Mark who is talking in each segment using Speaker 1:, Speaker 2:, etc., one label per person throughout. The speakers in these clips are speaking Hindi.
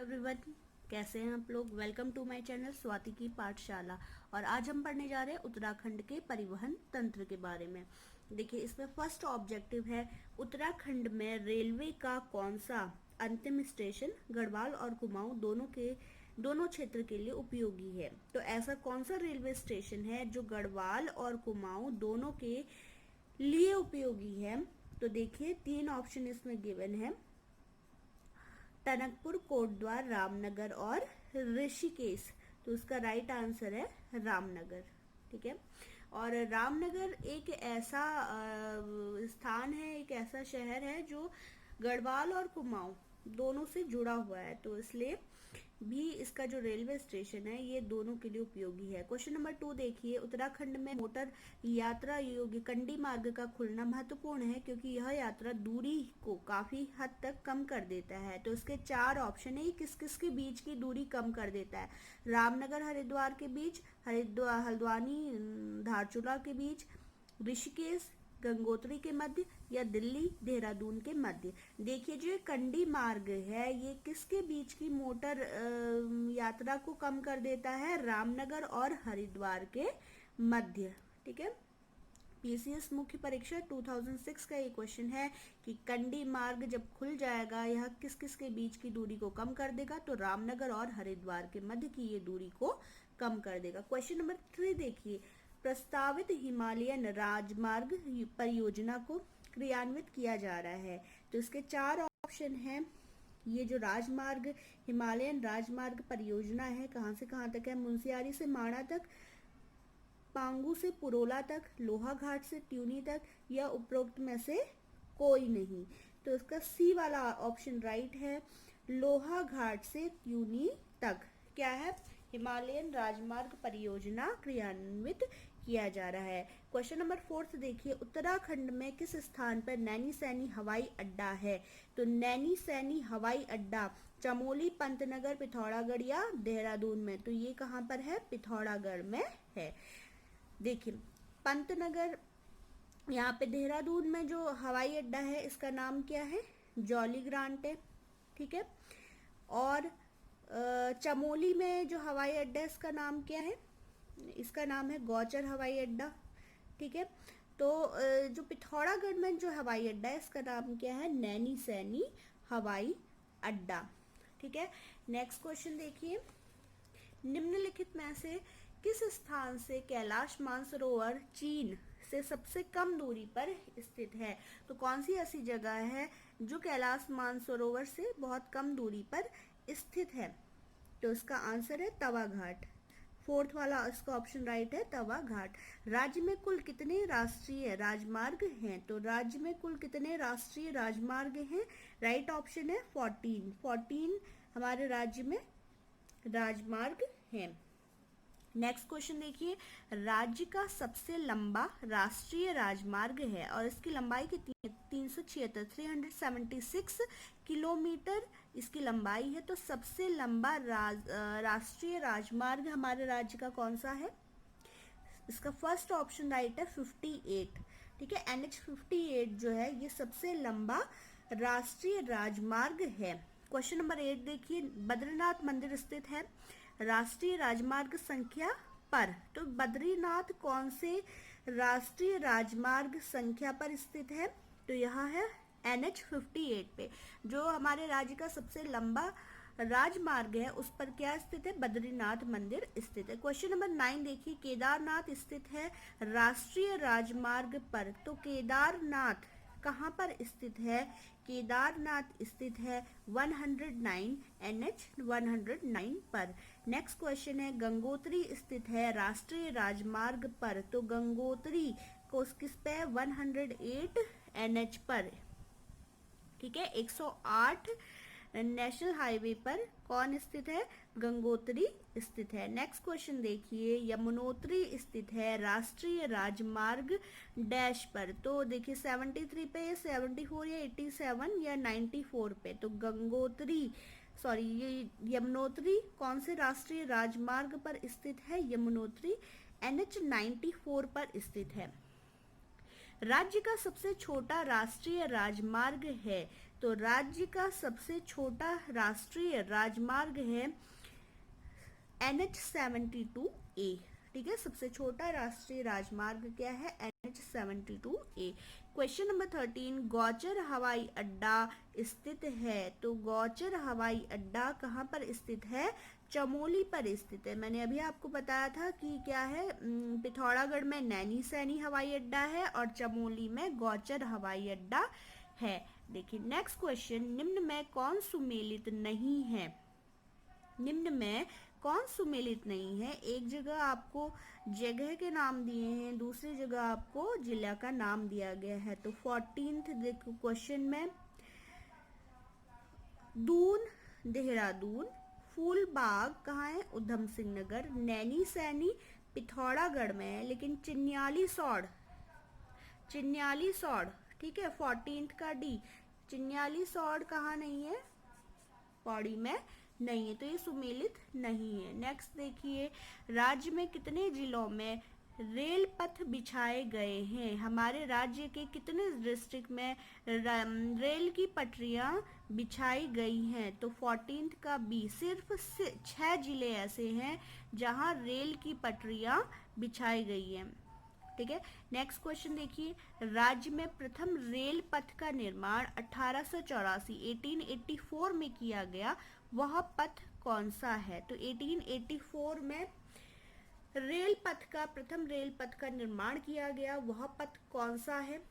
Speaker 1: एवरीवन, कैसे हैं आप लोग। Welcome to my channel Swati की पाठशाला। और आज हम पढ़ने जा रहे हैं उत्तराखंड के परिवहन तंत्र के बारे में। देखिए, इसमें फर्स्ट ऑब्जेक्टिव है उत्तराखंड में रेलवे का कौन सा अंतिम स्टेशन गढ़वाल और कुमाऊं दोनों क्षेत्र के लिए उपयोगी है। तो ऐसा कौन सा रेलवे स्टेशन है जो गढ़वाल और कुमाऊं दोनों के लिए उपयोगी है। तो देखिए, 3 ऑप्शन इसमें गिवन है, टनकपुर, कोटद्वार, रामनगर और ऋषिकेश। तो उसका राइट आंसर है रामनगर। ठीक है। और रामनगर एक ऐसा स्थान है, एक ऐसा शहर है जो गढ़वाल और कुमाऊं दोनों से जुड़ा हुआ है, तो इसलिए भी इसका जो रेलवे स्टेशन है ये दोनों के लिए उपयोगी है। क्वेश्चन नंबर 2 देखिए, उत्तराखंड में मोटर यात्रा योग्य कंडी मार्ग का खुलना महत्वपूर्ण है क्योंकि यह यात्रा दूरी को काफी हद तक कम कर देता है। तो इसके 4 ऑप्शन है, किस किस के बीच की दूरी कम कर देता है। रामनगर हरिद्वार के बीच, हल्द्वानी धारचूला के बीच, ऋषिकेश गंगोत्री के मध्य, या दिल्ली देहरादून के मध्य। देखिए, जो ये कंडी मार्ग है ये किसके बीच की मोटर यात्रा को कम कर देता है, रामनगर और हरिद्वार के मध्य। ठीक है। पीसीएस मुख्य परीक्षा 2006 का ये क्वेश्चन है कि कंडी मार्ग जब खुल जाएगा यह किस किस के बीच की दूरी को कम कर देगा। तो रामनगर और हरिद्वार के मध्य की ये दूरी को कम कर देगा। क्वेश्चन नंबर 3 देखिए, प्रस्तावित हिमालयन राजमार्ग परियोजना को क्रियान्वित किया जा रहा है। तो इसके 4 ऑप्शन हैं। ये जो राजमार्ग हिमालयन राजमार्ग परियोजना है कहाँ से कहाँ तक है, मुंशियारी से माणा तक, पांगू से पुरोला तक, लोहा घाट से ट्यूनी तक, या उपरोक्त में से कोई नहीं। तो इसका सी वाला ऑप्शन राइट है, लोहा घाट से ट्यूनी तक क्या है, हिमालयन राजमार्ग परियोजना क्रियान्वित किया जा रहा है। क्वेश्चन नंबर 4 देखिए, उत्तराखंड में किस स्थान पर नैनी सैनी हवाई अड्डा है। तो नैनी सैनी हवाई अड्डा चमोली, पंतनगर, पिथौरागढ़ या देहरादून में। तो ये कहाँ पर है, पिथौरागढ़ में है। देखिए, पंतनगर यहाँ पे देहरादून में जो हवाई अड्डा है इसका नाम क्या है, जॉली ग्रांट है। ठीक है। और चमोली में जो हवाई अड्डा है इसका नाम क्या है, इसका नाम है गौचर हवाई अड्डा। ठीक है। तो जो पिथौरागढ़ में जो हवाई अड्डा है इसका नाम क्या है, नैनी सैनी हवाई अड्डा। ठीक है। नेक्स्ट क्वेश्चन देखिए, निम्नलिखित में से किस स्थान से कैलाश मानसरोवर चीन से सबसे कम दूरी पर स्थित है। तो कौन सी ऐसी जगह है जो कैलाश मानसरोवर से बहुत कम दूरी पर स्थित है। तो इसका आंसर है तवा घाट। 4th वाला इसका ऑप्शन राइट है, तवा घाट। राज्य में कुल कितने राष्ट्रीय राजमार्ग हैं। तो राज्य में कुल कितने राष्ट्रीय राजमार्ग हैं, राइट ऑप्शन है 14 हमारे राज्य में राजमार्ग हैं। नेक्स्ट क्वेश्चन देखिए, राज्य का सबसे लंबा राष्ट्रीय राजमार्ग है और इसकी लंबाई कितनी है, 376 किलोमीटर इसकी लंबाई है। तो सबसे लंबा राष्ट्रीय राजमार्ग हमारे राज्य का कौन सा है, इसका फर्स्ट ऑप्शन राइट है 58। ठीक है। NH 58 जो है ये सबसे लंबा राष्ट्रीय राजमार्ग है। क्वेश्चन नंबर 8 देखिए, बद्रीनाथ मंदिर स्थित है राष्ट्रीय राजमार्ग संख्या पर। तो बद्रीनाथ कौन से राष्ट्रीय राजमार्ग संख्या पर स्थित है। तो यह है NH 58 पे, जो हमारे राज्य का सबसे लंबा राजमार्ग है उस पर क्या स्थित है, बद्रीनाथ मंदिर स्थित है। क्वेश्चन नंबर 9 देखिए, केदारनाथ स्थित है राष्ट्रीय राजमार्ग पर। तो केदारनाथ कहाँ पर स्थित है, केदारनाथ स्थित है 109 NH 109 पर। नेक्स्ट क्वेश्चन है, गंगोत्री स्थित है राष्ट्रीय राजमार्ग पर। तो गंगोत्री को किस पे, 108 NH पर। ठीक है। 108 नेशनल हाईवे पर कौन स्थित है, गंगोत्री स्थित है। नेक्स्ट क्वेश्चन देखिए, यमुनोत्री स्थित है राष्ट्रीय राजमार्ग डैश पर। तो देखिए 73 पे, 74 या 87 या 94 पे। तो ये यमुनोत्री कौन से राष्ट्रीय राजमार्ग पर स्थित है, यमुनोत्री NH 94 पर स्थित है। राज्य का सबसे छोटा राष्ट्रीय राजमार्ग है तो राज्य का सबसे छोटा राष्ट्रीय राजमार्ग है NH-72A। ठीक है, सबसे छोटा राष्ट्रीय राजमार्ग क्या है? NH-72A। क्वेश्चन नंबर 13, गौचर हवाई अड्डा स्थित है। तो गौचर हवाई अड्डा कहाँ पर स्थित है? चमोली पर स्थित है। मैंने अभी आपको बताया था कि क्या है, पिथौरागढ़ में नैनी सैनी हवाई अड्डा है और चमोली में गौचर हवाई अड्डा है। देखिए नेक्स्ट क्वेश्चन, निम्न में कौन सुमेलित नहीं है? निम्न में कौन सुमेलित नहीं है? एक जगह आपको जगह के नाम दिए हैं, दूसरी जगह आपको जिला का नाम दिया गया है। तो 14th देखो क्वेश्चन में, दून देहरादून, फूलबाग कहाँ है? उधम सिंह नगर, नैनी सैनी पिथौरागढ़ में है, लेकिन चिन्याली सौड़, ठीक है, 14th का डी, चिन्याली सौड़ कहाँ नहीं है? पौड़ी में नहीं है, तो ये सुमेलित नहीं है। नेक्स्ट देखिए, राज्य में कितने जिलों में रेल पथ बिछाए गए हैं? हमारे राज्य के कितने डिस्ट्रिक्ट में रेल की पटरियां बिछाई गई हैं? तो 14th का बी, सिर्फ 6 जिले ऐसे हैं जहां रेल की पटरियां बिछाई गई हैं। ठीक है, नेक्स्ट क्वेश्चन देखिए, राज्य में प्रथम रेल पथ का निर्माण 1884 में किया गया, वह पथ कौन सा है? तो 1884 में प्रथम रेल पथ का निर्माण किया गया, वह पथ कौन सा है?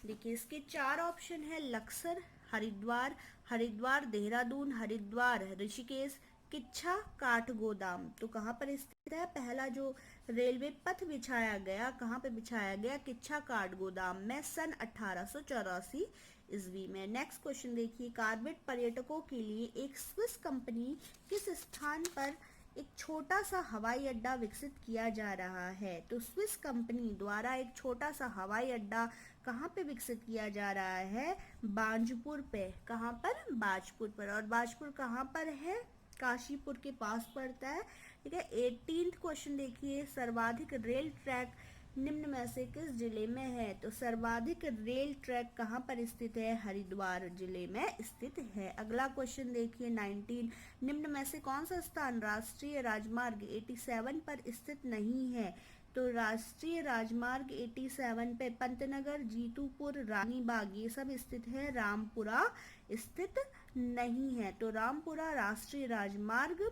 Speaker 1: देखिए इसके 4 ऑप्शन है, लक्सर, हरिद्वार देहरादून, हरिद्वार ऋषिकेश, किच्छा काठगोदाम। तो कहाँ पर स्थित है? पहला जो रेलवे पथ बिछाया गया, कहाँ पे बिछाया गया? किच्छा काठगोदाम में, सन 1884 ईस्वी में। नेक्स्ट क्वेश्चन देखिए, कार्बेट पर्यटकों के लिए एक स्विस कंपनी किस स्थान पर एक छोटा सा हवाई अड्डा विकसित किया जा रहा है? तो स्विस कंपनी द्वारा एक छोटा सा हवाई अड्डा कहाँ पे विकसित किया जा रहा है? बाजपुर पे। कहाँ पर? बाजपुर पर। और बाजपुर कहाँ पर है? काशीपुर के पास पड़ता है। ठीक है, 18th क्वेश्चन देखिए, सर्वाधिक रेल ट्रैक निम्न में से किस जिले में है? तो सर्वाधिक रेल ट्रैक कहाँ पर स्थित है? हरिद्वार जिले में स्थित है। अगला क्वेश्चन देखिए 19, निम्न में से कौन सा स्थान राष्ट्रीय राजमार्ग 87 पर स्थित नहीं है? तो राष्ट्रीय राजमार्ग 87 पे पंतनगर, जीतूपुर, रानीबाग ये सब स्थित है, रामपुरा स्थित नहीं है। तो रामपुरा राष्ट्रीय राजमार्ग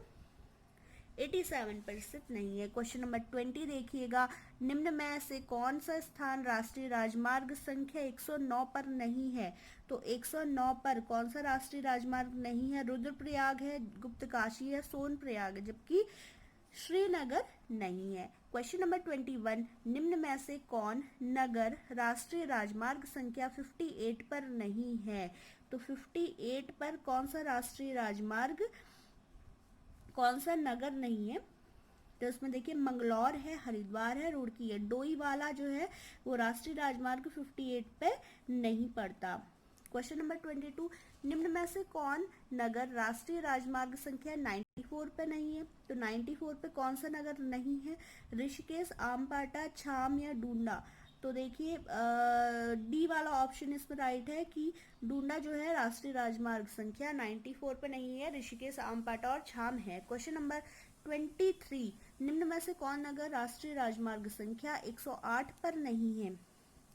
Speaker 1: 87 पर स्थित नहीं है। क्वेश्चन नंबर 20 देखिएगा, निम्न में से कौन सा स्थान राष्ट्रीय राजमार्ग संख्या 109 पर नहीं है? तो 109 पर कौन सा राष्ट्रीय राजमार्ग नहीं है? रुद्रप्रयाग है, गुप्तकाशी है, सोनप्रयाग है, जबकि श्रीनगर नहीं है। क्वेश्चन नंबर 21, निम्न में से कौन नगर राष्ट्रीय राजमार्ग संख्या 58 पर नहीं है? तो 58 पर कौन सा राष्ट्रीय राजमार्ग, कौन सा नगर नहीं है? तो उसमें देखिए मंगलौर है, हरिद्वार है, रुड़की है। डोईवाला जो है वो राष्ट्रीय राजमार्ग 58 पे नहीं पड़ता। क्वेश्चन नंबर 22, निम्न में से कौन नगर राष्ट्रीय राजमार्ग संख्या 94 पे नहीं है? तो 94 पे कौन सा नगर नहीं है? ऋषिकेश, आमपाटा, छाम या डूंडा। तो देखिए डी वाला ऑप्शन इसमें राइट है कि डूंडा जो है राष्ट्रीय राजमार्ग संख्या 94 पे नहीं है, ऋषिकेश, आमपाटा और छाम है। क्वेश्चन नंबर 23, निम्न में से कौन नगर राष्ट्रीय राजमार्ग संख्या 108 पर नहीं है?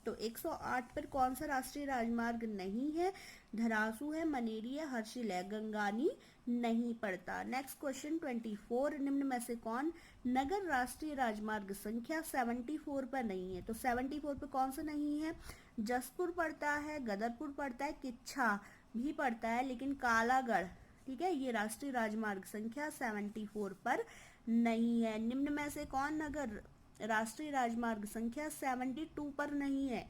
Speaker 1: तो 108 पर कौन सा राष्ट्रीय राजमार्ग नहीं है? धरासू है, मनेरी है, हर्षिल है, गंगानी नहीं पड़ता। नेक्स्ट क्वेश्चन 24, निम्न में से कौन नगर राष्ट्रीय राजमार्ग संख्या 74 पर नहीं है? तो 74 पर कौन सा नहीं है? जसपुर पड़ता है, गदरपुर पड़ता है, किच्छा भी पड़ता है, लेकिन कालागढ़, ठीक है, ये राष्ट्रीय राजमार्ग संख्या 74 पर नहीं है। निम्न में से कौन नगर राष्ट्रीय राजमार्ग संख्या 72 पर नहीं है?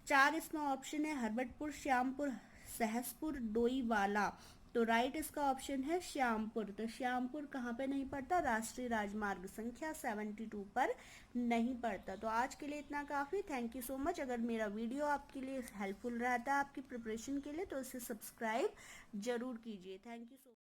Speaker 1: 4 इसमें ऑप्शन है, हरबटपुर, श्यामपुर, सहसपुर, डोईवाला। तो राइट इसका ऑप्शन है श्यामपुर। तो श्यामपुर कहाँ पे नहीं पड़ता? राष्ट्रीय राजमार्ग संख्या 72 पर नहीं पड़ता। तो आज के लिए इतना काफ़ी। Thank you so much. अगर मेरा वीडियो आपके लिए हेल्पफुल रहता है आपकी प्रिपरेशन के लिए, तो इसे सब्सक्राइब जरूर कीजिए। Thank you so much.